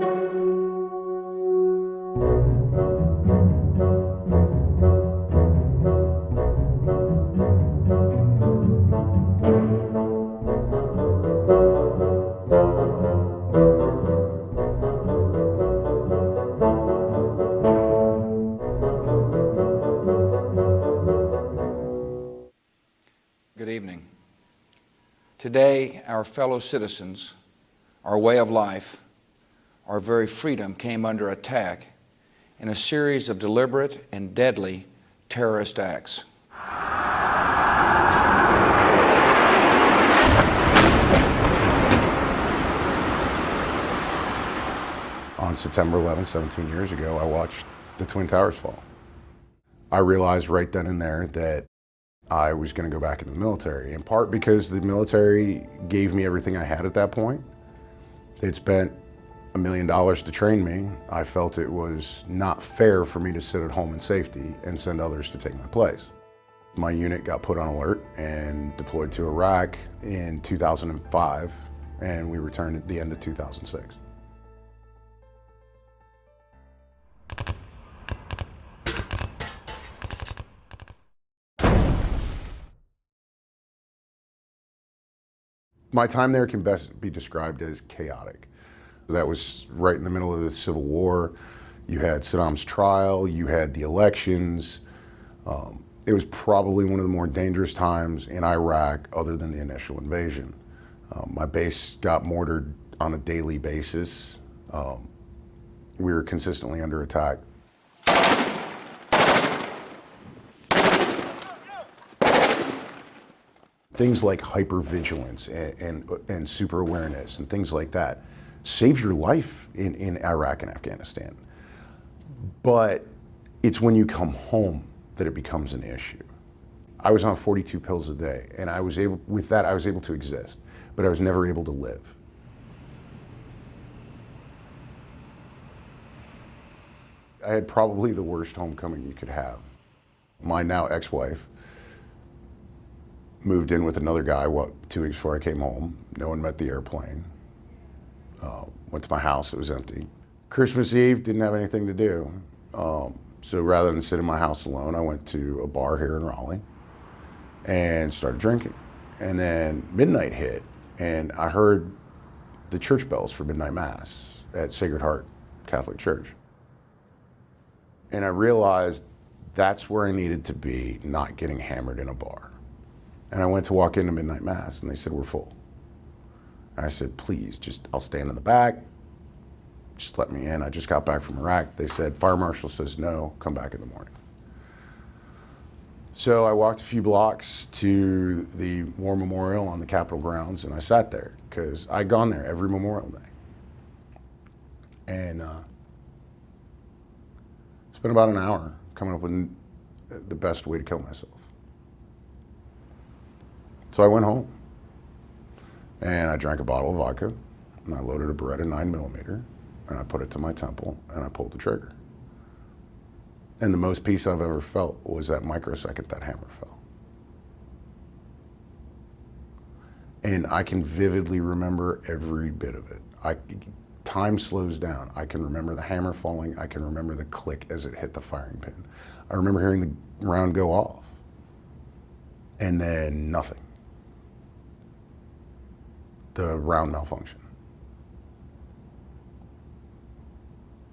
Good evening. Today, our fellow citizens, our way of life, our very freedom came under attack in a series of deliberate and deadly terrorist acts. On September 11th, 17 years ago, I watched the Twin Towers fall. I realized right then and there that I was going to go back into the military, in part because the military gave me everything I had at that point. They'd spent $1 million to train me. I felt it was not fair for me to sit at home in safety and send others to take my place. My unit got put on alert and deployed to Iraq in 2005, and we returned at the end of 2006. My time there can best be described as chaotic. That was right in the middle of the Civil War. You had Saddam's trial, you had the elections. It was probably one of the more dangerous times in Iraq other than the initial invasion. My base got mortared on a daily basis. We were consistently under attack. Things like hypervigilance and super awareness and things like that save your life in Iraq and Afghanistan. But it's when you come home that it becomes an issue. I was on 42 pills a day, and I was able to exist, but I was never able to live. I had probably the worst homecoming you could have. My now ex-wife moved in with another guy 2 weeks before I came home. No one met the airplane. Went to my house, it was empty. Christmas Eve, didn't have anything to do. So rather than sit in my house alone, I went to a bar here in Raleigh and started drinking. And then midnight hit, and I heard the church bells for midnight mass at Sacred Heart Catholic Church. And I realized that's where I needed to be, not getting hammered in a bar. And I went to walk into midnight mass, and they said, "We're full." And I said, "Please, I'll stand in the back. Just let me in." I just got back from Iraq. They said, "Fire marshal says no, come back in the morning." So I walked a few blocks to the War Memorial on the Capitol grounds, and I sat there because I'd gone there every Memorial Day. And spent about an hour coming up with the best way to kill myself. So I went home, and I drank a bottle of vodka, and I loaded a Beretta 9mm, and I put it to my temple, and I pulled the trigger. And the most peace I've ever felt was that microsecond that hammer fell. And I can vividly remember every bit of it. Time slows down. I can remember the hammer falling. I can remember the click as it hit the firing pin. I remember hearing the round go off, and then nothing. The round malfunction.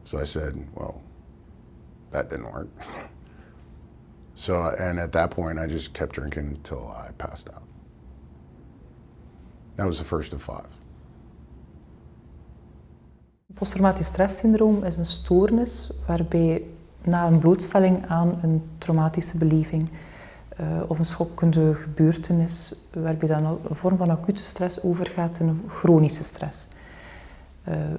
So I said, well, that didn't work. And at that point, I just kept drinking until I passed out. That was the first of 5. Posttraumatisch stresssyndroom is een stoornis waarbij na een blootstelling aan een traumatische beleving of een schokkende gebeurtenis, waarbij dan een vorm van acute stress overgaat in een chronische stress.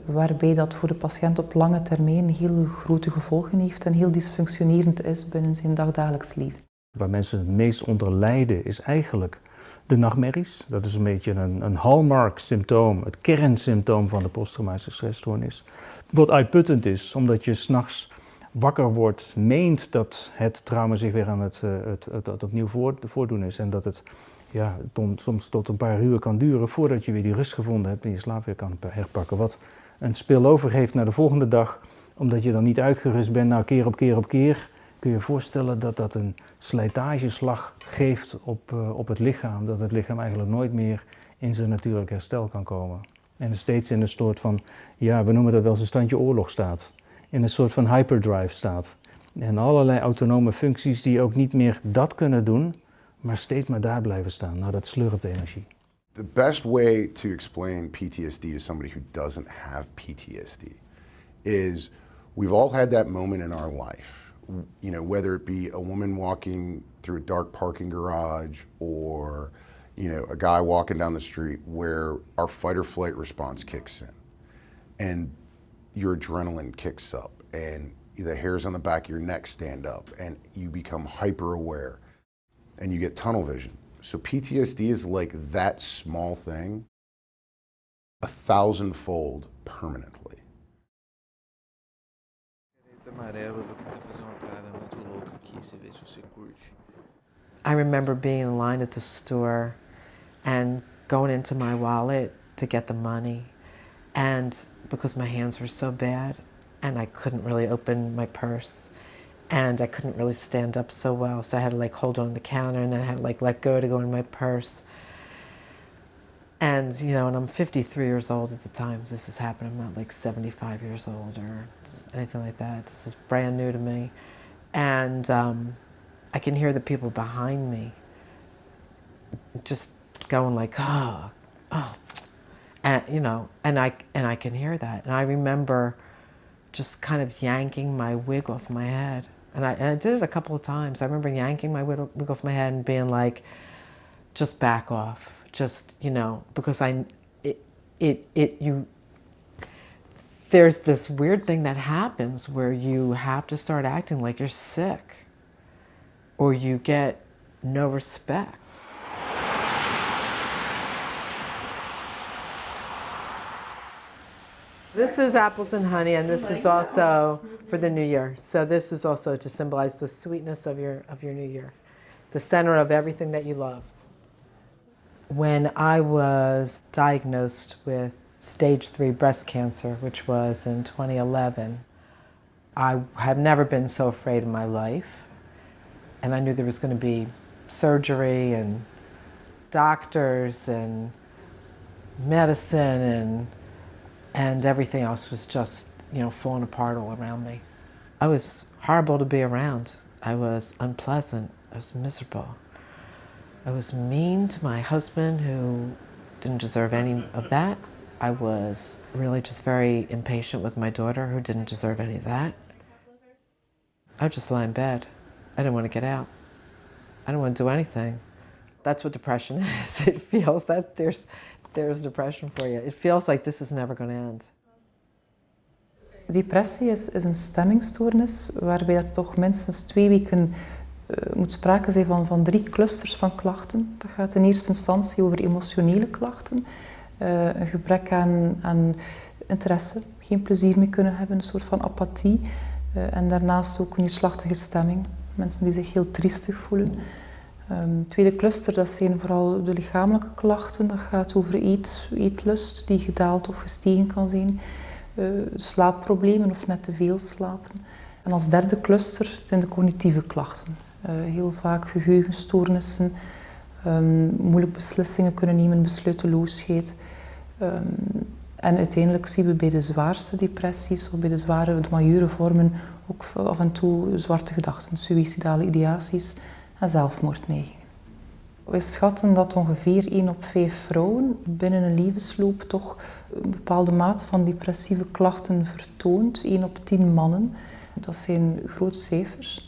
Waarbij dat voor de patiënt op lange termijn heel grote gevolgen heeft en heel dysfunctionerend is binnen zijn dagdagelijks leven. Waar mensen het meest onder lijden is eigenlijk de nachtmerries. Dat is een beetje een hallmark-symptoom, het kernsymptoom van de posttraumatische stressstoornis. Wat uitputtend is, omdat je 's nachts wakker wordt, meent dat het trauma zich weer aan het opnieuw voordoen is. En dat het soms tot een paar uur kan duren voordat je weer die rust gevonden hebt en je slaap weer kan herpakken. Wat een spillover heeft naar de volgende dag, omdat je dan niet uitgerust bent, nou keer op keer op keer, kun je je voorstellen dat dat een slijtageslag geeft op het lichaam, dat het lichaam eigenlijk nooit meer in zijn natuurlijk herstel kan komen. En steeds in een soort van, ja, we noemen dat wel eens een standje oorlog staat. In een soort van hyperdrive staat. En allerlei autonome functies die ook niet meer dat kunnen doen, maar steeds maar daar blijven staan. Nou, dat slurpt energie. The best way to explain PTSD to somebody who doesn't have PTSD is we've all had that moment in our life. You know, whether it be a woman walking through a dark parking garage or, you know, a guy walking down the street where our fight or flight response kicks in and your adrenaline kicks up and the hairs on the back of your neck stand up and you become hyper aware and you get tunnel vision. So PTSD is like that small thing 1,000-fold permanently. Amarelo, vou tentar fazer uma parada muito louca aqui, você vê se você curte. I remember being in line at the store and going into my wallet to get the money, and because my hands were so bad and I couldn't really open my purse and I couldn't really stand up so well, so I had to like hold on the counter and then I had to like let go to go in my purse. And you know, and I'm 53 years old at the time this is happening. I'm not like 75 years old or anything like that. This is brand new to me. And I can hear the people behind me just going like, oh, and you know, and I can hear that. And I remember just kind of yanking my wig off my head. And I did it a couple of times. I remember yanking my wig off my head and being like, just back off. Just, you know, because there's this weird thing that happens where you have to start acting like you're sick or you get no respect. This is apples and honey, and this is also for the new year. So this is also to symbolize the sweetness of your new year, the center of everything that you love. When I was diagnosed with stage 3 breast cancer, which was in 2011, I have never been so afraid in my life. And I knew there was going to be surgery and doctors and medicine and everything else was just, you know, falling apart all around me. I was horrible to be around. I was unpleasant. I was miserable. I was mean to my husband, who didn't deserve any of that. I was really just very impatient with my daughter, who didn't deserve any of that. I would just lie in bed. I didn't want to get out. I didn't want to do anything. That's what depression is. It feels that there's depression for you. It feels like this is never going to end. Depressie is een stemmingstoornis waarbij er toch minstens 2 weken moet sprake zijn van 3 clusters van klachten. Dat gaat in eerste instantie over emotionele klachten. Een gebrek aan interesse, geen plezier meer kunnen hebben, een soort van apathie. En daarnaast ook een neerslachtige stemming. Mensen die zich heel triestig voelen. Tweede cluster, dat zijn vooral de lichamelijke klachten. Dat gaat over eetlust die gedaald of gestegen kan zijn. Slaapproblemen of net te veel slapen. En als derde cluster zijn de cognitieve klachten. Heel vaak geheugenstoornissen, moeilijk beslissingen kunnen nemen, besluiteloosheid. En uiteindelijk zien we bij de zwaarste depressies of bij de majeure vormen ook af en toe zwarte gedachten, suïcidale ideaties en zelfmoordneigingen. We schatten dat ongeveer 1 op 5 vrouwen binnen een levensloop toch een bepaalde mate van depressieve klachten vertoont. 1 op 10 mannen. Dat zijn grote cijfers.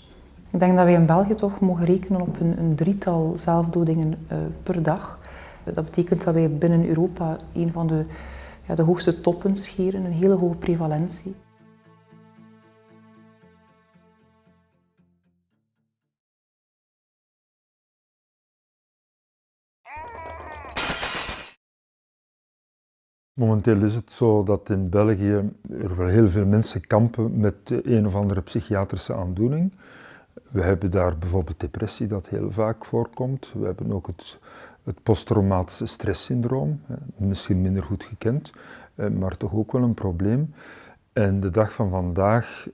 Ik denk dat wij in België toch mogen rekenen op een 3-tal zelfdodingen per dag. Dat betekent dat wij binnen Europa een van de hoogste toppen scheren, een hele hoge prevalentie. Momenteel is het zo dat in België er wel heel veel mensen kampen met een of andere psychiatrische aandoening. We hebben daar bijvoorbeeld depressie, dat heel vaak voorkomt. We hebben ook het posttraumatische stresssyndroom, misschien minder goed gekend. maar toch ook wel een probleem. En de dag van vandaag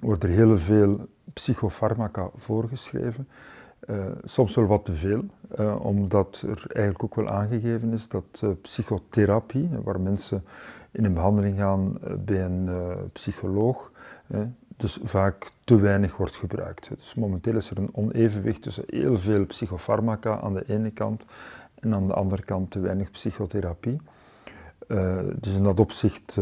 wordt er heel veel psychofarmaca voorgeschreven. Soms wel wat te veel, omdat er eigenlijk ook wel aangegeven is dat psychotherapie, waar mensen in een behandeling gaan bij een psycholoog, dus vaak te weinig wordt gebruikt. Dus momenteel is er een onevenwicht tussen heel veel psychofarmaca aan de ene kant en aan de andere kant te weinig psychotherapie. Dus in dat opzicht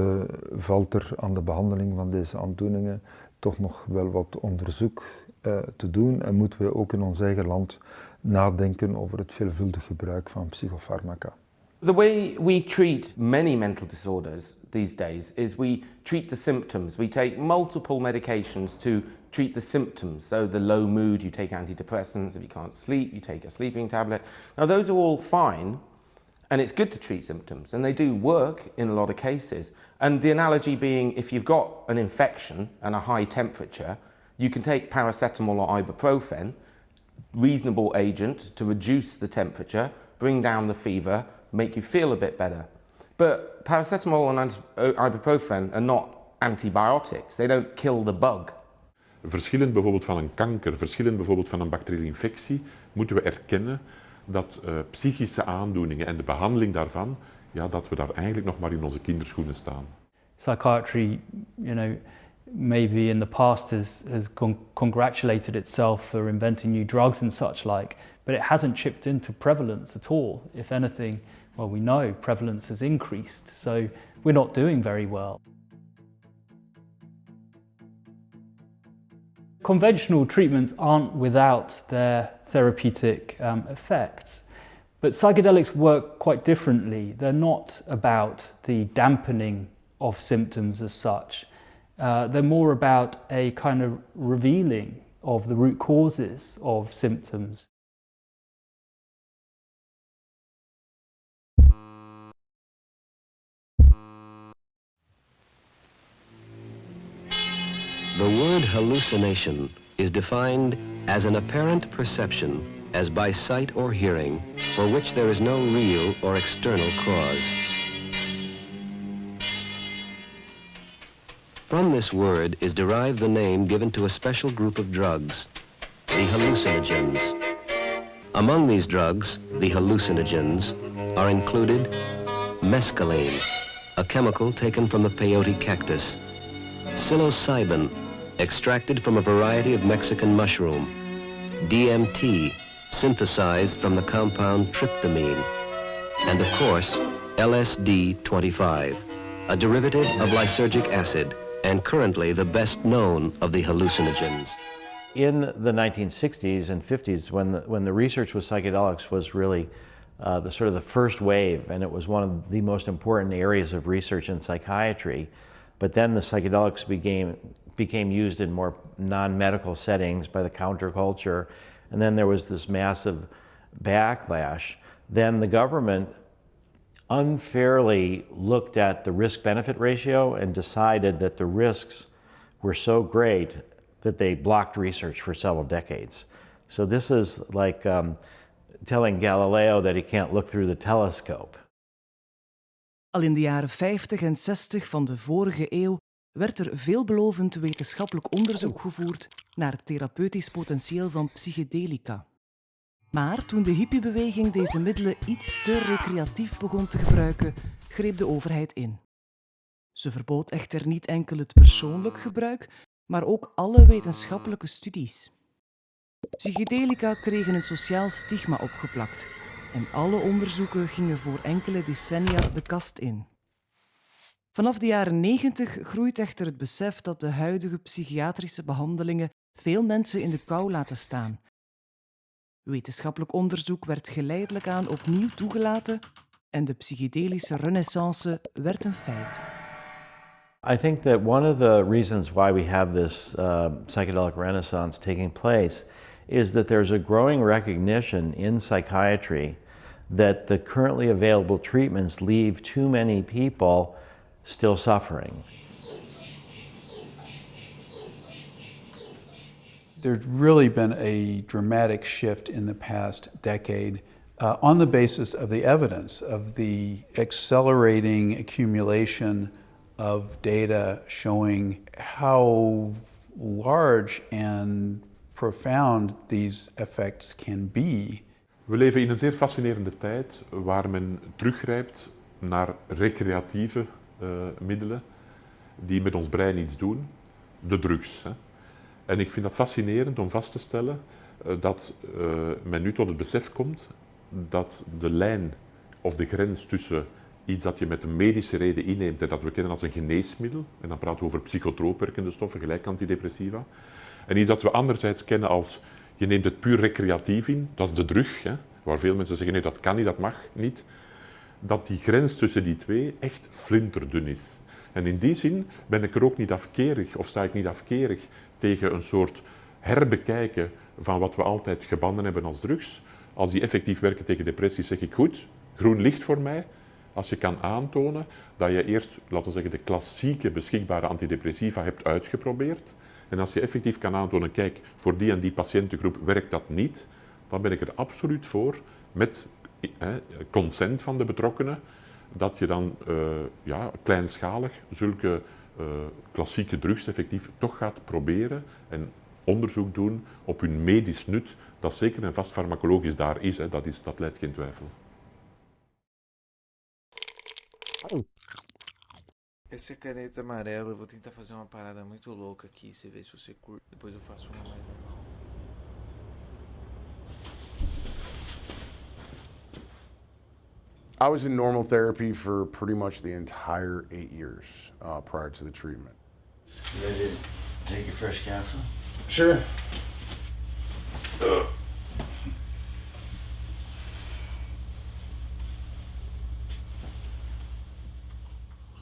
valt er aan de behandeling van deze aandoeningen toch nog wel wat onderzoek te doen en moeten we ook in ons eigen land nadenken over het veelvuldig gebruik van psychofarmaca. The way we treat many mental disorders these days is we treat the symptoms. We take multiple medications to treat the symptoms. So the low mood, you take antidepressants. If you can't sleep, you take a sleeping tablet. Now those are all fine, and it's good to treat symptoms, and they do work in a lot of cases. And the analogy being, if you've got an infection and a high temperature, you can take paracetamol or ibuprofen, reasonable agent to reduce the temperature, bring down the fever, make you feel a bit better. But paracetamol and ibuprofen are not antibiotics. They don't kill the bug. Verschillend bijvoorbeeld van een kanker, verschillend bijvoorbeeld van een bacteriële infectie, moeten we erkennen dat psychische aandoeningen en de behandeling daarvan, ja, dat we daar eigenlijk nog maar in onze kinderschoenen staan. Psychiatry, maybe in the past has congratulated itself for inventing new drugs and such like, but it hasn't chipped into prevalence at all. If anything, well, we know prevalence has increased, so we're not doing very well. Conventional treatments aren't without their therapeutic effects, but psychedelics work quite differently. They're not about the dampening of symptoms as such. They're more about a kind of revealing of the root causes of symptoms. The word hallucination is defined as an apparent perception as by sight or hearing for which there is no real or external cause. From this word is derived the name given to a special group of drugs, the hallucinogens. Among these drugs, the hallucinogens, are included mescaline, a chemical taken from the peyote cactus, psilocybin, extracted from a variety of Mexican mushroom, DMT, synthesized from the compound tryptamine, and of course, LSD-25, a derivative of lysergic acid, and currently the best known of the hallucinogens. In the 1960s and 50s, when the research with psychedelics was really the first wave, and it was one of the most important areas of research in psychiatry, but then the psychedelics became used in more non-medical settings by the counterculture, and then there was this massive backlash. Then the government unfairly looked at the risk-benefit ratio and decided that the risks were so great that they blocked research for several decades. So this is like telling Galileo that he can't look through the telescope. Al in de jaren 50 en 60 van de vorige eeuw werd er veelbelovend wetenschappelijk onderzoek gevoerd naar het therapeutisch potentieel van psychedelica. Maar toen de hippiebeweging deze middelen iets te recreatief begon te gebruiken, greep de overheid in. Ze verbood echter niet enkel het persoonlijk gebruik, maar ook alle wetenschappelijke studies. Psychedelica kregen een sociaal stigma opgeplakt en alle onderzoeken gingen voor enkele decennia de kast in. Vanaf de jaren 90 groeit echter het besef dat de huidige psychiatrische behandelingen veel mensen in de kou laten staan. Wetenschappelijk onderzoek werd geleidelijk aan opnieuw toegelaten en de psychedelische renaissance werd een feit. I think that one of the reasons why we have this psychedelic renaissance taking place is that there's a growing recognition in psychiatry that the currently available treatments leave too many people still suffering. There's really been a dramatic shift in the past decade on the basis of the evidence, of the accelerating accumulation of data showing how large and profound these effects can be. We leven in een zeer fascinerende tijd waar men teruggrijpt naar recreatieve middelen die met ons brein iets doen, de drugs. Hè. En ik vind dat fascinerend om vast te stellen dat men nu tot het besef komt dat de lijn of de grens tussen iets dat je met een medische reden inneemt en dat we kennen als een geneesmiddel, en dan praten we over psychotroop werkende stoffen, gelijk antidepressiva, en iets dat we anderzijds kennen als je neemt het puur recreatief in, dat is de drug, hè, waar veel mensen zeggen nee, dat kan niet, dat mag niet, dat die grens tussen die twee echt flinterdun is. En in die zin ben ik er ook niet afkerig, of sta ik niet afkerig tegen een soort herbekijken van wat we altijd gebannen hebben als drugs. Als die effectief werken tegen depressie, zeg ik goed, groen licht voor mij. Als je kan aantonen dat je eerst, laten we zeggen, de klassieke beschikbare antidepressiva hebt uitgeprobeerd. En als je effectief kan aantonen, kijk, voor die en die patiëntengroep werkt dat niet, dan ben ik er absoluut voor, met consent van de betrokkenen, dat je dan kleinschalig zulke klassieke drugs effectief toch gaat proberen en onderzoek doen op hun medisch nut, dat zeker en vast farmacologisch daar is, hè, dat leidt geen twijfel. Essa caneta amarela, eu vou tentar fazer uma parada muito louca aqui, você vê se você curte, depois eu faço uma mais normal. I was in normal therapy for pretty much the entire 8 years prior to the treatment. You ready to take your first capsule? Sure.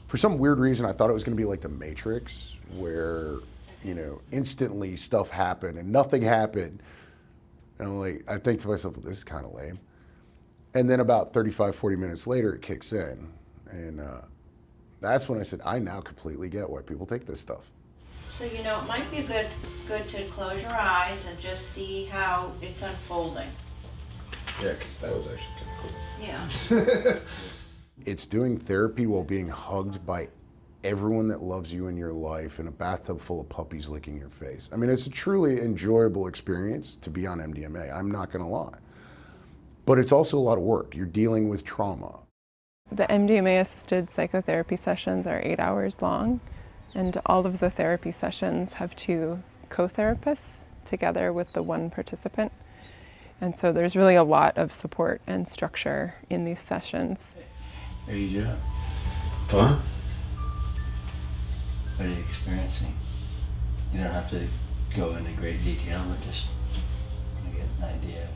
For some weird reason, I thought it was going to be like the Matrix, where, you know, instantly stuff happened and nothing happened. And I'm like, I think to myself, well, this is kind of lame. And then about 35, 40 minutes later, it kicks in. And that's when I said, I now completely get why people take this stuff. So, you know, it might be good to close your eyes and just see how it's unfolding. Yeah, because that was actually kind of cool. Yeah. It's doing therapy while being hugged by everyone that loves you in your life in a bathtub full of puppies licking your face. I mean, it's a truly enjoyable experience to be on MDMA, I'm not going to lie. But it's also a lot of work. You're dealing with trauma. The MDMA-assisted psychotherapy sessions are 8 hours long, and all of the therapy sessions have 2 co-therapists together with the 1 participant. And so there's really a lot of support and structure in these sessions. How are you doing? Fun? What are you experiencing? You don't have to go into great detail, but just get an idea of.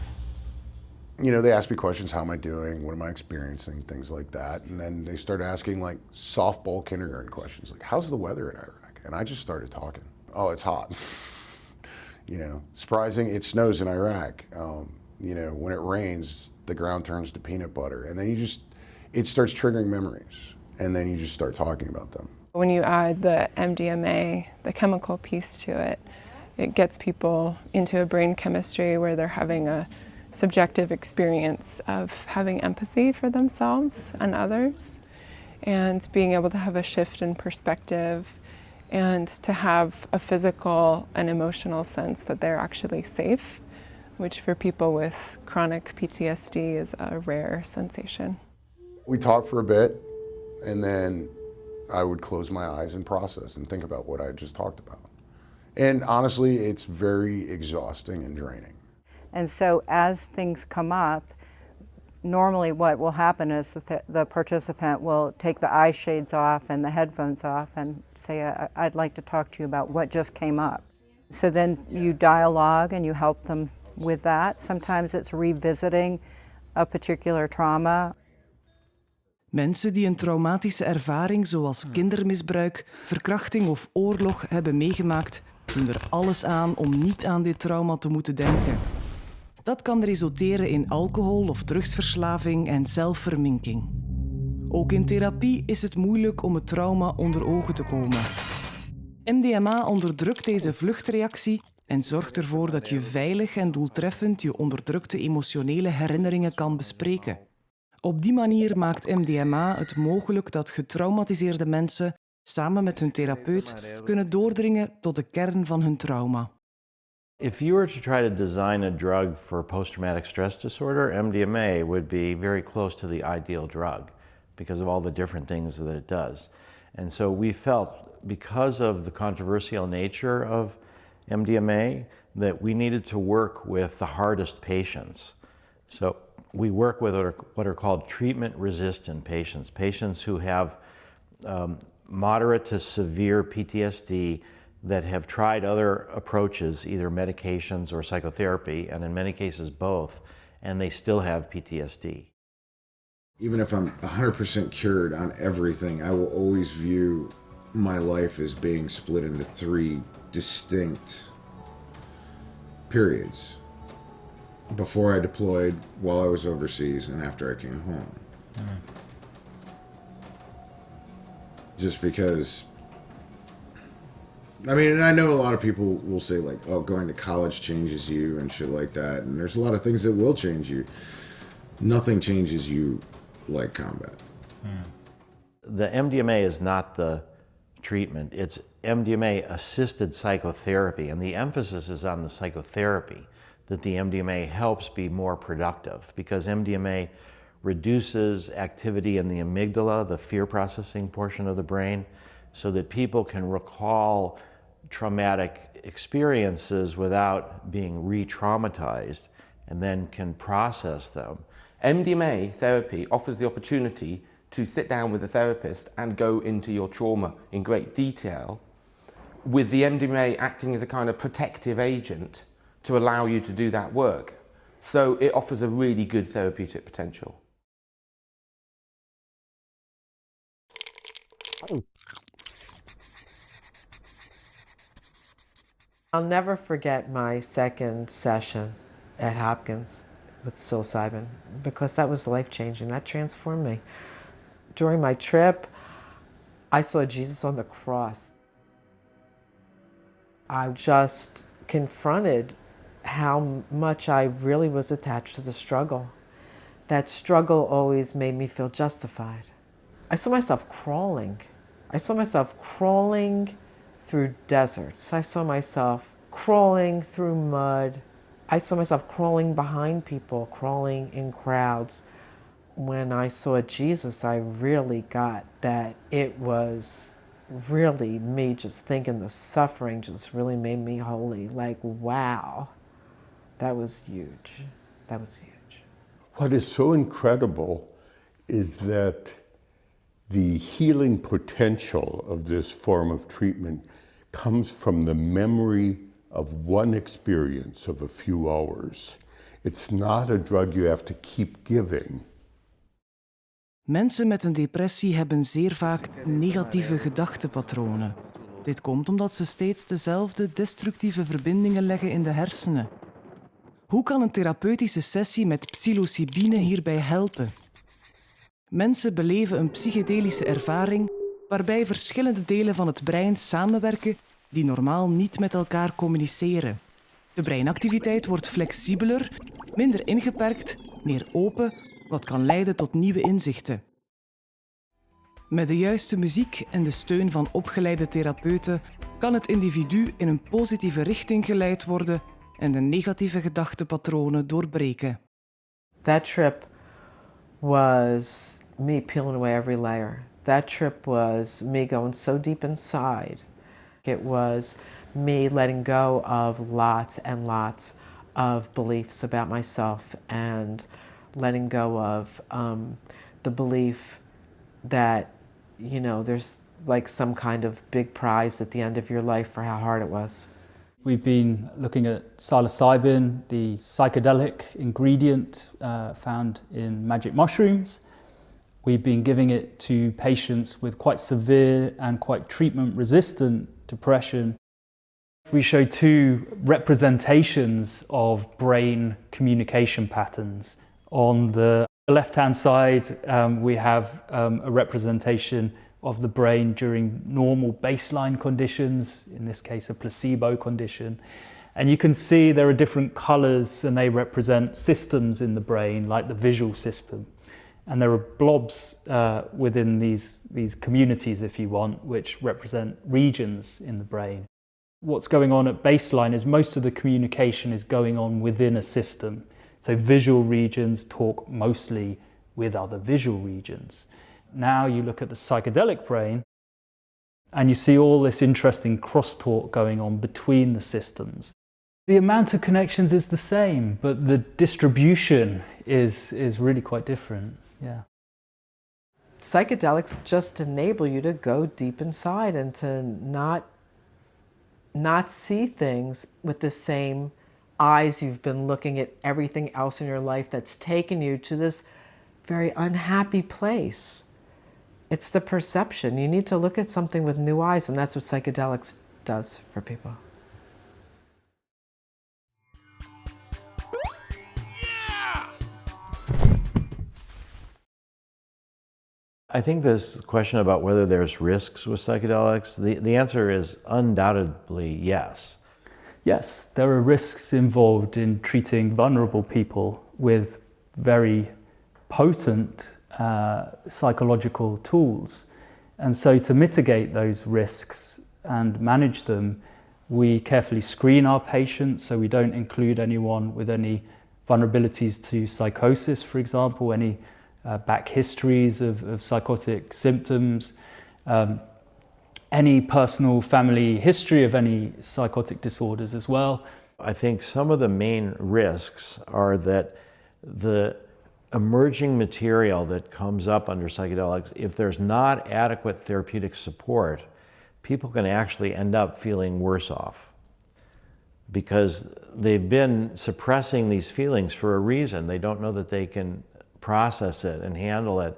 You know, they ask me questions, how am I doing, what am I experiencing, things like that. And then they start asking like softball kindergarten questions, like how's the weather in Iraq? And I just started talking. Oh, it's hot. You know, surprising, it snows in Iraq. You know, when it rains, the ground turns to peanut butter. And then it starts triggering memories. And then you just start talking about them. When you add the MDMA, the chemical piece to it, it gets people into a brain chemistry where they're having a subjective experience of having empathy for themselves and others, and being able to have a shift in perspective, and to have a physical and emotional sense that they're actually safe, which for people with chronic PTSD is a rare sensation. We talked for a bit, and then I would close my eyes and process and think about what I just talked about. And honestly, it's very exhausting and draining. And so as things come up, normally what will happen is the participant will take the eye shades off and the headphones off and say, I'd like to talk to you about what just came up. So then you dialogue and you help them with that. Sometimes it's revisiting a particular trauma. Mensen die een traumatische ervaring zoals kindermisbruik, verkrachting of oorlog hebben meegemaakt, doen er alles aan om niet aan dit trauma te moeten denken. Dat kan resulteren in alcohol- of drugsverslaving en zelfverminking. Ook in therapie is het moeilijk om het trauma onder ogen te komen. MDMA onderdrukt deze vluchtreactie en zorgt ervoor dat je veilig en doeltreffend je onderdrukte emotionele herinneringen kan bespreken. Op die manier maakt MDMA het mogelijk dat getraumatiseerde mensen samen met hun therapeut kunnen doordringen tot de kern van hun trauma. If you were to try to design a drug for post-traumatic stress disorder, MDMA would be very close to the ideal drug because of all the different things that it does. And so we felt, because of the controversial nature of MDMA, that we needed to work with the hardest patients. So we work with what are called treatment-resistant patients, patients who have moderate to severe PTSD that have tried other approaches, either medications or psychotherapy, and in many cases both, and they still have PTSD. Even if I'm 100% cured on everything, I will always view my life as being split into 3 distinct periods. Before I deployed, while I was overseas, and after I came home. Just because, I mean, and I know a lot of people will say like, oh, going to college changes you and shit like that, and there's a lot of things that will change you. Nothing changes you like combat. The MDMA is not the treatment, it's MDMA-assisted psychotherapy, and the emphasis is on the psychotherapy, that the MDMA helps be more productive, because MDMA reduces activity in the amygdala, the fear processing portion of the brain, so that people can recall traumatic experiences without being re-traumatized, and then can process them. MDMA therapy offers the opportunity to sit down with a therapist and go into your trauma in great detail, with the MDMA acting as a kind of protective agent to allow you to do that work. So it offers a really good therapeutic potential. I'll never forget my second session at Hopkins with psilocybin, because that was life-changing. That transformed me. During my trip, I saw Jesus on the cross. I just confronted how much I really was attached to the struggle. That struggle always made me feel justified. I saw myself crawling. I saw myself crawling through deserts. I saw myself crawling through mud. I saw myself crawling behind people, crawling in crowds. When I saw Jesus, I really got that it was really me just thinking the suffering just really made me holy. Like, wow, that was huge. That was huge. What is so incredible is that the healing potential of this form of treatment comes from the memory of one experience of a few hours. It's not a drug you have to keep giving. Mensen met een depressie hebben zeer vaak negatieve gedachtepatronen. Dit komt omdat ze steeds dezelfde destructieve verbindingen leggen in de hersenen. Hoe kan een therapeutische sessie met psilocybine hierbij helpen? Mensen beleven een psychedelische ervaring waarbij verschillende delen van het brein samenwerken die normaal niet met elkaar communiceren. De breinactiviteit wordt flexibeler, minder ingeperkt, meer open, wat kan leiden tot nieuwe inzichten. Met de juiste muziek en de steun van opgeleide therapeuten kan het individu in een positieve richting geleid worden en de negatieve gedachtepatronen doorbreken. That trip was me peeling away every layer. That trip was me going so deep inside. It was me letting go of lots and lots of beliefs about myself, and letting go of the belief that, you know, there's like some kind of big prize at the end of your life for how hard it was. We've been looking at psilocybin, the psychedelic ingredient found in magic mushrooms. We've been giving it to patients with quite severe and quite treatment-resistant depression. We show 2 representations of brain communication patterns. On the left-hand side, we have a representation of the brain during normal baseline conditions, in this case a placebo condition. And you can see there are different colors and they represent systems in the brain, like the visual system. And there are blobs within these communities, if you want, which represent regions in the brain. What's going on at baseline is most of the communication is going on within a system. So visual regions talk mostly with other visual regions. Now you look at the psychedelic brain and you see all this interesting crosstalk going on between the systems. The amount of connections is the same, but the distribution is really quite different. Yeah. Psychedelics just enable you to go deep inside and to not see things with the same eyes you've been looking at everything else in your life that's taken you to this very unhappy place. It's the perception. You need to look at something with new eyes, and that's what psychedelics does for people. I think this question about whether there's risks with psychedelics, the answer is undoubtedly yes. Yes, there are risks involved in treating vulnerable people with very potent psychological tools. And so to mitigate those risks and manage them, we carefully screen our patients so we don't include anyone with any vulnerabilities to psychosis, for example, any back histories of psychotic symptoms, any personal family history of any psychotic disorders as well. I think some of the main risks are that the emerging material that comes up under psychedelics, if there's not adequate therapeutic support, people can actually end up feeling worse off because they've been suppressing these feelings for a reason. They don't know that they can process it and handle it.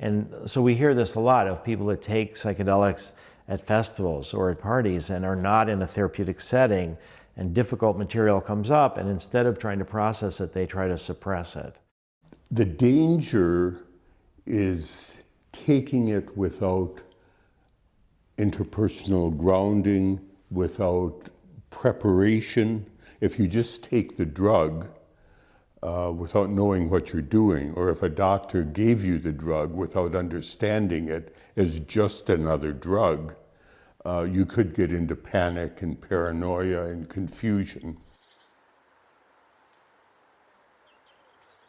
And so we hear this a lot of people that take psychedelics at festivals or at parties and are not in a therapeutic setting, and difficult material comes up, and instead of trying to process it, they try to suppress it. The danger is taking it without interpersonal grounding, without preparation. If you just take the drug without knowing what you're doing, or if a doctor gave you the drug without understanding it as just another drug, you could get into panic and paranoia and confusion.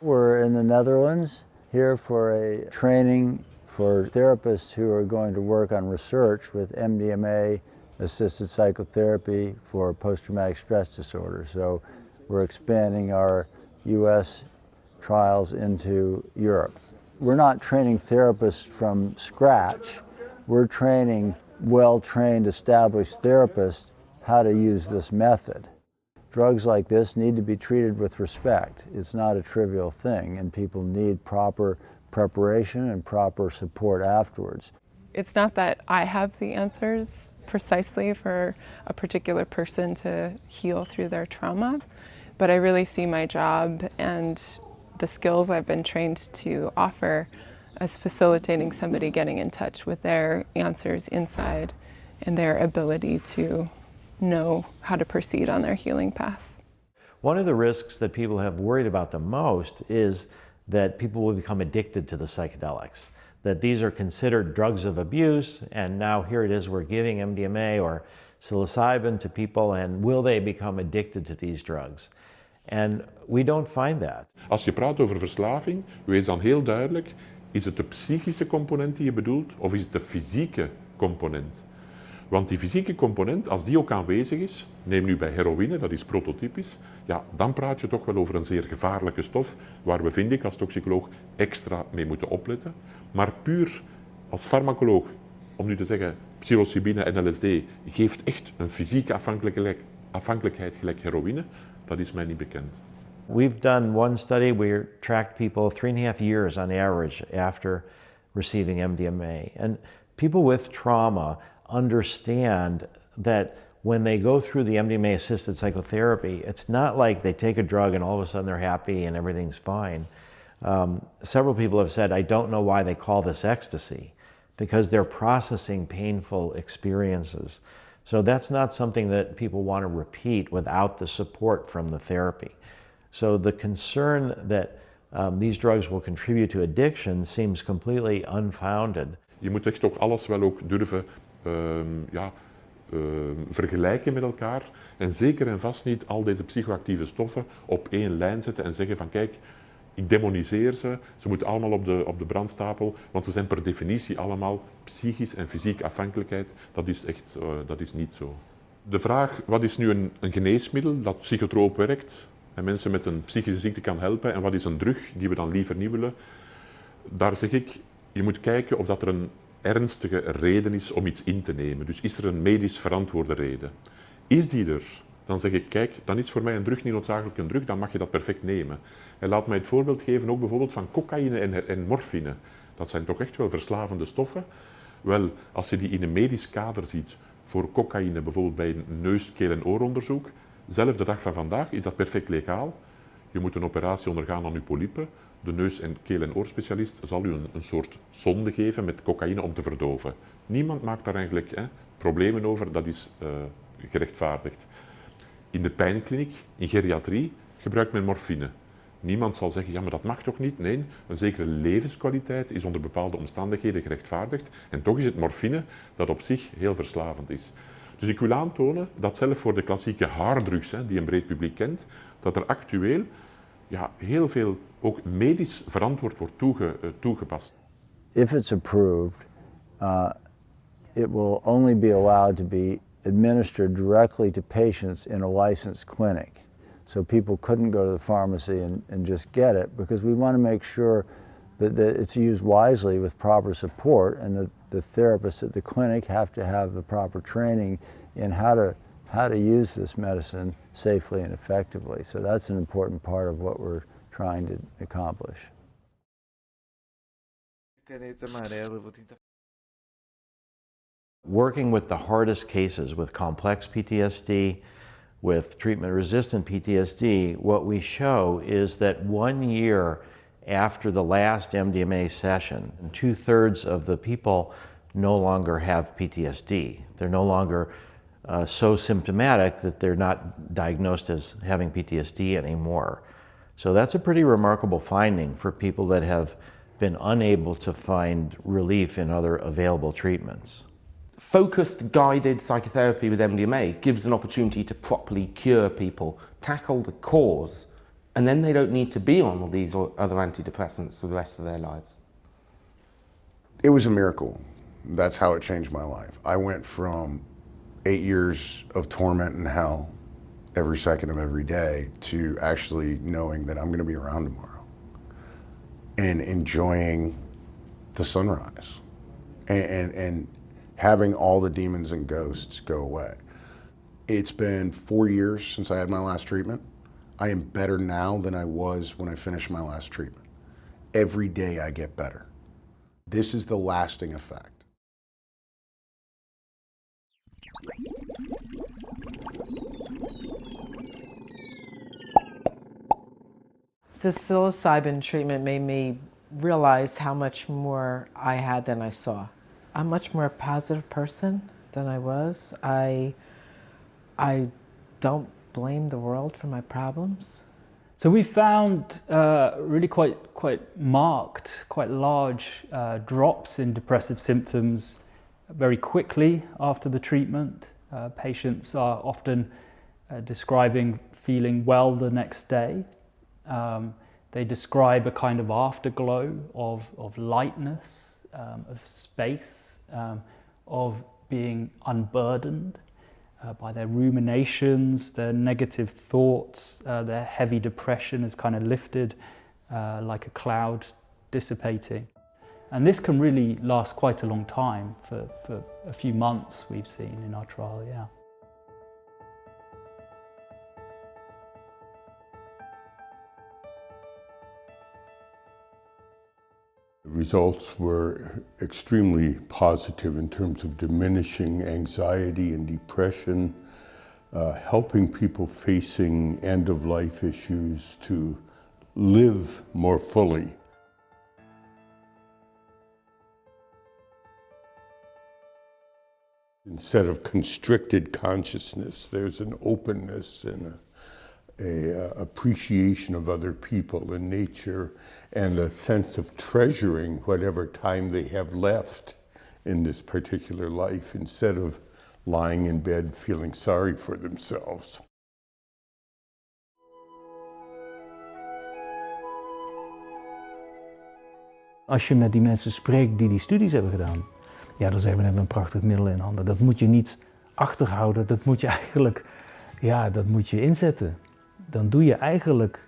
We're in the Netherlands here for a training for therapists who are going to work on research with MDMA-assisted psychotherapy for post-traumatic stress disorder. So we're expanding our U.S. trials into Europe. We're not training therapists from scratch. We're training well-trained, established therapists how to use this method. Drugs like this need to be treated with respect. It's not a trivial thing, and people need proper preparation and proper support afterwards. It's not that I have the answers precisely for a particular person to heal through their trauma, but I really see my job and the skills I've been trained to offer as facilitating somebody getting in touch with their answers inside and their ability to know how to proceed on their healing path. One of the risks that people have worried about the most is that people will become addicted to the psychedelics, that these are considered drugs of abuse, and now here it is, we're giving MDMA or psilocybin to people, and will they become addicted to these drugs? And we don't find that. Als je praat over verslaving, wees dan heel duidelijk, is het de psychische component die je bedoelt of is het de fysieke component? Want die fysieke component, als die ook aanwezig is, neem nu bij heroïne, dat is prototypisch, ja, dan praat je toch wel over een zeer gevaarlijke stof, waar we, vind ik, als toxicoloog extra mee moeten opletten. Maar puur als farmacoloog, om nu te zeggen, psilocybine en LSD geeft echt een fysieke afhankelijkheid gelijk heroïne, dat is mij niet bekend. We've done one study where we tracked people 3.5 years on average after receiving MDMA. And people with trauma understand that when they go through the MDMA-assisted psychotherapy, it's not like they take a drug and all of a sudden they're happy and everything's fine. Several people have said, I don't know why they call this ecstasy, because they're processing painful experiences. So that's not something that people want to repeat without the support from the therapy. So the concern that these drugs will contribute to addiction seems completely unfounded. Je moet echt ook alles wel ook durven vergelijken met elkaar en zeker en vast niet al deze psychoactieve stoffen op één lijn zetten en zeggen van kijk, ik demoniseer ze, ze moeten allemaal op de brandstapel, want ze zijn per definitie allemaal psychisch en fysiek afhankelijkheid. Dat is niet zo. De vraag, wat is nu een geneesmiddel dat psychotroop werkt en mensen met een psychische ziekte kan helpen en wat is een drug die we dan liever niet willen? Daar zeg ik, je moet kijken of dat er een ernstige reden is om iets in te nemen. Dus is er een medisch verantwoorde reden? Is die er? Dan zeg ik, kijk, dan is voor mij een drug niet noodzakelijk een drug, dan mag je dat perfect nemen. En laat mij het voorbeeld geven ook bijvoorbeeld van cocaïne en morfine. Dat zijn toch echt wel verslavende stoffen. Wel, als je die in een medisch kader ziet, voor cocaïne bijvoorbeeld bij een neus-, keel- en ooronderzoek, zelfs de dag van vandaag is dat perfect legaal. Je moet een operatie ondergaan aan je polypen. De neus- en keel- en oorspecialist zal u een soort sonde geven met cocaïne om te verdoven. Niemand maakt daar eigenlijk problemen over, dat is gerechtvaardigd. In de pijnkliniek, in geriatrie, gebruikt men morfine. Niemand zal zeggen, ja maar dat mag toch niet? Nee, een zekere levenskwaliteit is onder bepaalde omstandigheden gerechtvaardigd. En toch is het morfine dat op zich heel verslavend is. Dus ik wil aantonen dat zelfs voor de klassieke harddrugs, die een breed publiek kent, dat er actueel heel veel ook medisch verantwoord wordt toegepast. If it's approved, it will only be allowed to be administered directly to patients in a licensed clinic. So people couldn't go to the pharmacy and just get it, because we want to make sure that it's used wisely with proper support, and the therapists at the clinic have to have the proper training in how to use this medicine safely and effectively. So that's an important part of what we're trying to accomplish. Working with the hardest cases, with complex PTSD, with treatment-resistant PTSD, what we show is that 1 year after the last MDMA session, 2/3 of the people no longer have PTSD. They're no longer so symptomatic that they're not diagnosed as having PTSD anymore. So that's a pretty remarkable finding for people that have been unable to find relief in other available treatments. Focused, guided psychotherapy with MDMA gives an opportunity to properly cure people, tackle the cause, and then they don't need to be on all these other antidepressants for the rest of their lives. It was a miracle. That's how it changed my life. I went from 8 years of torment and hell every second of every day to actually knowing that I'm going to be around tomorrow and enjoying the sunrise and having all the demons and ghosts go away. It's been 4 years since I had my last treatment. I am better now than I was when I finished my last treatment. Every day I get better. This is the lasting effect. The psilocybin treatment made me realize how much more I had than I saw. I'm much more a positive person than I was. I don't blame the world for my problems. So we found really quite marked, quite large drops in depressive symptoms very quickly after the treatment. Patients are often describing feeling well the next day. They describe a kind of afterglow of lightness, of space, of being unburdened by their ruminations, their negative thoughts, their heavy depression is kind of lifted like a cloud dissipating. And this can really last quite a long time, for a few months we've seen in our trial, yeah. The results were extremely positive in terms of diminishing anxiety and depression, helping people facing end-of-life issues to live more fully. Instead of constricted consciousness, there's an openness and a appreciation of other people and nature and a sense of treasuring whatever time they have left in this particular life instead of lying in bed feeling sorry for themselves. Als je met die mensen spreekt die studies hebben gedaan, ja, dan zeggen we hebben een prachtig middel in handen. Dat moet je niet achterhouden, dat moet je eigenlijk, ja, dat moet je inzetten. Dan doe je eigenlijk,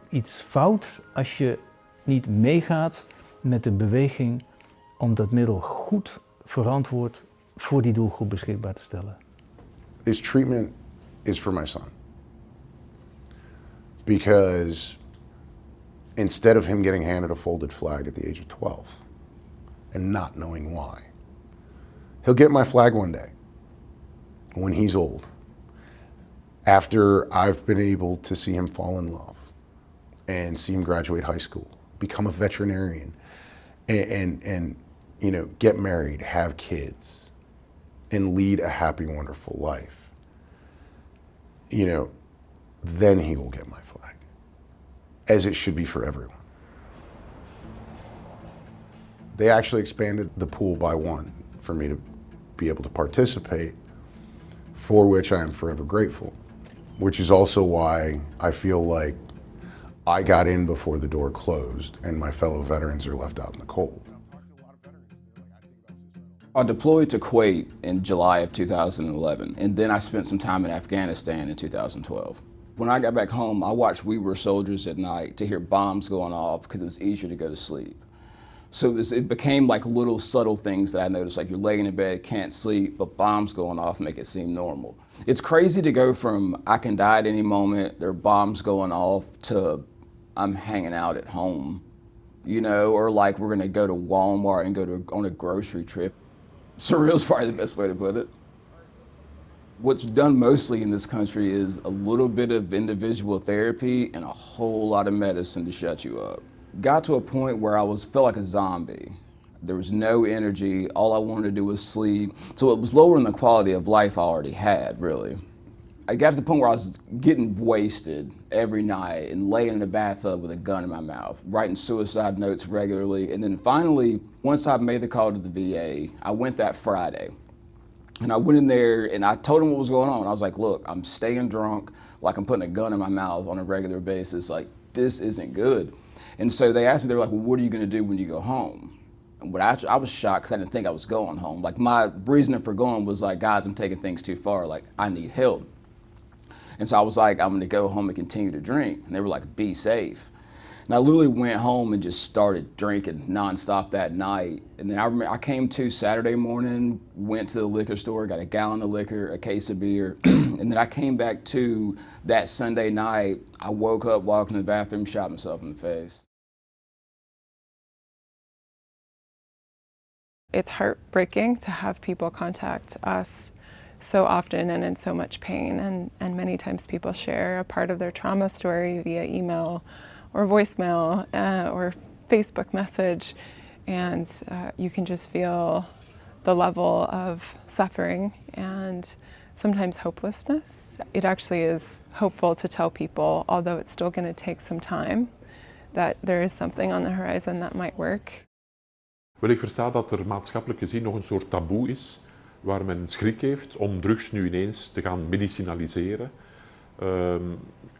iets fout als je niet meegaat met de beweging om dat middel goed verantwoord voor die doelgroep beschikbaar te stellen. This treatment is for my son. Because instead of him getting handed a folded flag at the age of 12 and not knowing why, he'll get my flag one day when he's old, after I've been able to see him fall in love and see him graduate high school, become a veterinarian, and you know, get married, have kids, and lead a happy, wonderful life. You know, then he will get my flag, as it should be for everyone. They actually expanded the pool by one for me to be able to participate, for which I am forever grateful, which is also why I feel like I got in before the door closed and my fellow veterans are left out in the cold. I deployed to Kuwait in July of 2011, and then I spent some time in Afghanistan in 2012. When I got back home, I watched We Were Soldiers at night to hear bombs going off because it was easier to go to sleep. So it became like little subtle things that I noticed, like you're laying in bed, can't sleep, but bombs going off make it seem normal. It's crazy to go from I can die at any moment, there are bombs going off, to I'm hanging out at home, you know, or like we're gonna go to Walmart and on a grocery trip. Surreal is probably the best way to put it. What's done mostly in this country is a little bit of individual therapy and a whole lot of medicine to shut you up. Got to a point where I felt like a zombie. There was no energy, all I wanted to do was sleep. So it was lowering the quality of life I already had, really. I got to the point where I was getting wasted every night and laying in a bathtub with a gun in my mouth, writing suicide notes regularly. And then finally, once I made the call to the VA, I went that Friday. And I went in there and I told them what was going on. I was like, look, I'm staying drunk, like I'm putting a gun in my mouth on a regular basis. Like, this isn't good. And so they asked me, they were like, well, what are you gonna do when you go home? And I was shocked because I didn't think I was going home. Like, my reasoning for going was like, guys, I'm taking things too far. Like, I need help. And so I was like, I'm gonna go home and continue to drink. And they were like, be safe. And I literally went home and just started drinking nonstop that night. And then I remember I came to Saturday morning, went to the liquor store, got a gallon of liquor, a case of beer. And then I came back to that Sunday night. I woke up, walked in the bathroom, shot myself in the face. It's heartbreaking to have people contact us so often and in so much pain, and many times people share a part of their trauma story via email or voicemail or Facebook message, and you can just feel the level of suffering and sometimes hopelessness. It actually is hopeful to tell people, although it's still going to take some time, that there is something on the horizon that might work. Wel, ik versta dat er maatschappelijk gezien nog een soort taboe is, waar men schrik heeft om drugs nu ineens te gaan medicinaliseren.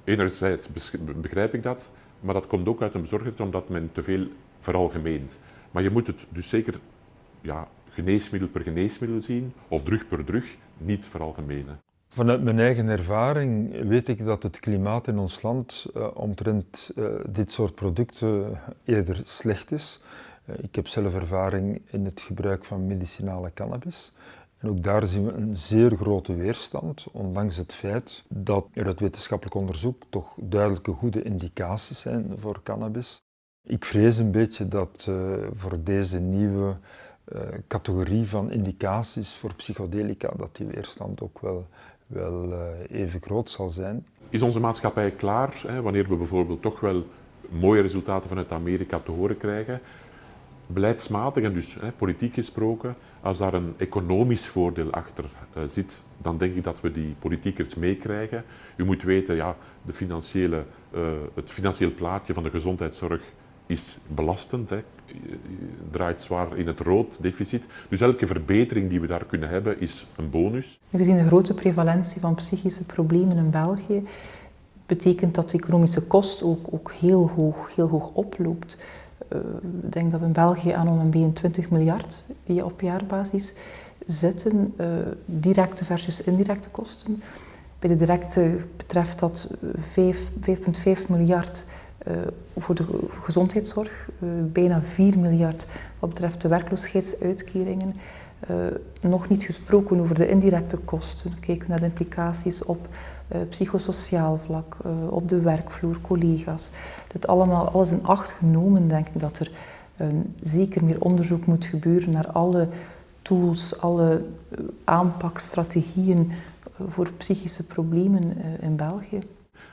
Enerzijds begrijp ik dat, maar dat komt ook uit een bezorgdheid omdat men te veel veralgemeent. Maar je moet het dus zeker geneesmiddel per geneesmiddel zien, of drug per drug, niet veralgemenen. Vanuit mijn eigen ervaring weet ik dat het klimaat in ons land omtrent dit soort producten eerder slecht is. Ik heb zelf ervaring in het gebruik van medicinale cannabis. En ook daar zien we een zeer grote weerstand, ondanks het feit dat er uit wetenschappelijk onderzoek toch duidelijke goede indicaties zijn voor cannabis. Ik vrees een beetje dat voor deze nieuwe categorie van indicaties voor psychedelica, dat die weerstand ook wel even groot zal zijn. Is onze maatschappij klaar, wanneer we bijvoorbeeld toch wel mooie resultaten vanuit Amerika te horen krijgen? Beleidsmatig en dus politiek gesproken, als daar een economisch voordeel achter zit, dan denk ik dat we die politiekers meekrijgen. U moet weten, ja, het financieel plaatje van de gezondheidszorg is belastend. Hè. Draait zwaar in het rood deficit. Dus elke verbetering die we daar kunnen hebben is een bonus. Gezien de grote prevalentie van psychische problemen in België, betekent dat de economische kost ook heel hoog oploopt. Ik denk dat we in België aan om een 20 miljard op jaarbasis zitten, directe versus indirecte kosten. Bij de directe betreft dat 5,5 miljard voor de gezondheidszorg, bijna 4 miljard wat betreft de werkloosheidsuitkeringen. Nog niet gesproken over de indirecte kosten. Kijken naar de implicaties op psychosociaal vlak, op de werkvloer, collega's. Dit alles in acht genomen, denk ik dat er zeker meer onderzoek moet gebeuren naar alle tools, alle aanpakstrategieën voor psychische problemen in België.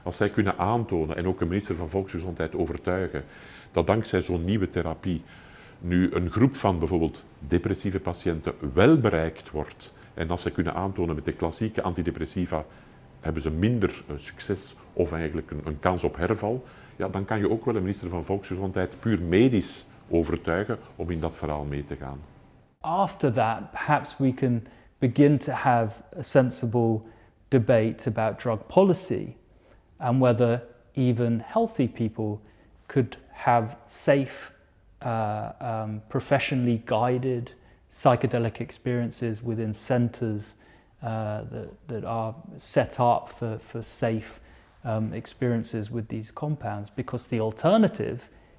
Als zij kunnen aantonen, en ook een minister van Volksgezondheid overtuigen, dat dankzij zo'n nieuwe therapie nu een groep van bijvoorbeeld depressieve patiënten wel bereikt wordt, en als zij kunnen aantonen met de klassieke antidepressiva hebben ze minder succes of eigenlijk een kans op herval, ja, dan kan je ook wel een minister van Volksgezondheid puur medisch overtuigen om in dat verhaal mee te gaan. After that, perhaps we can begin to have a sensible debate about drug policy and whether even healthy people could have safe, professionally guided psychedelic experiences within centers that are set up for safe experiences with these compounds, because the alternative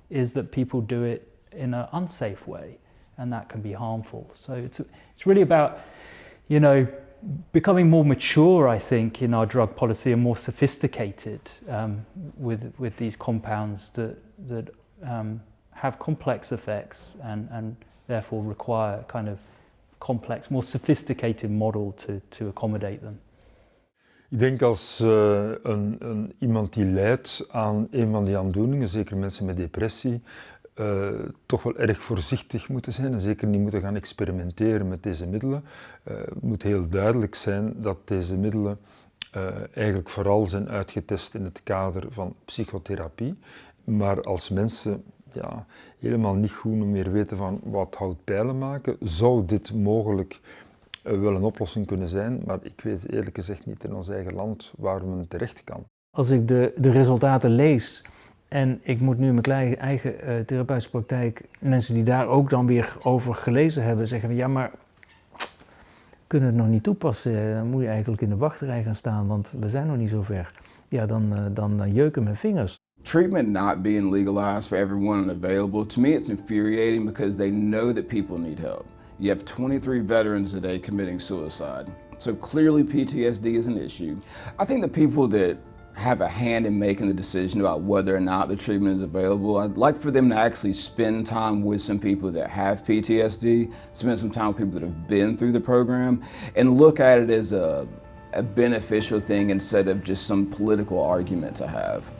is that people do it in an unsafe way, and that can be harmful. So it's really about, becoming more mature, I think, in our drug policy and more sophisticated with these compounds that have complex effects and therefore require a kind of complex, more sophisticated model to accommodate them. Ik denk als iemand die lijdt aan een van die aandoeningen, zeker mensen met depressie, toch wel erg voorzichtig moeten zijn en zeker niet moeten gaan experimenteren met deze middelen. Het moet heel duidelijk zijn dat deze middelen eigenlijk vooral zijn uitgetest in het kader van psychotherapie. Maar als mensen helemaal niet goed meer weten van wat houdt pijlen maken, zou dit mogelijk wel een oplossing kunnen zijn, maar ik weet eerlijk gezegd niet in ons eigen land waar men terecht kan. Als ik de resultaten lees en ik moet nu in mijn eigen therapeutische praktijk mensen die daar ook dan weer over gelezen hebben zeggen van ja, maar kunnen het nog niet toepassen, dan moet je eigenlijk in de wachtrij gaan staan, want we zijn nog niet zo ver. Ja, dan jeuken mijn vingers. Treatment not being legalized for everyone and available, to me it's infuriating because they know that people need help. You have 23 veterans a day committing suicide. So clearly PTSD is an issue. I think the people that have a hand in making the decision about whether or not the treatment is available, I'd like for them to actually spend time with some people that have PTSD, spend some time with people that have been through the program, and look at it as a beneficial thing instead of just some political argument to have.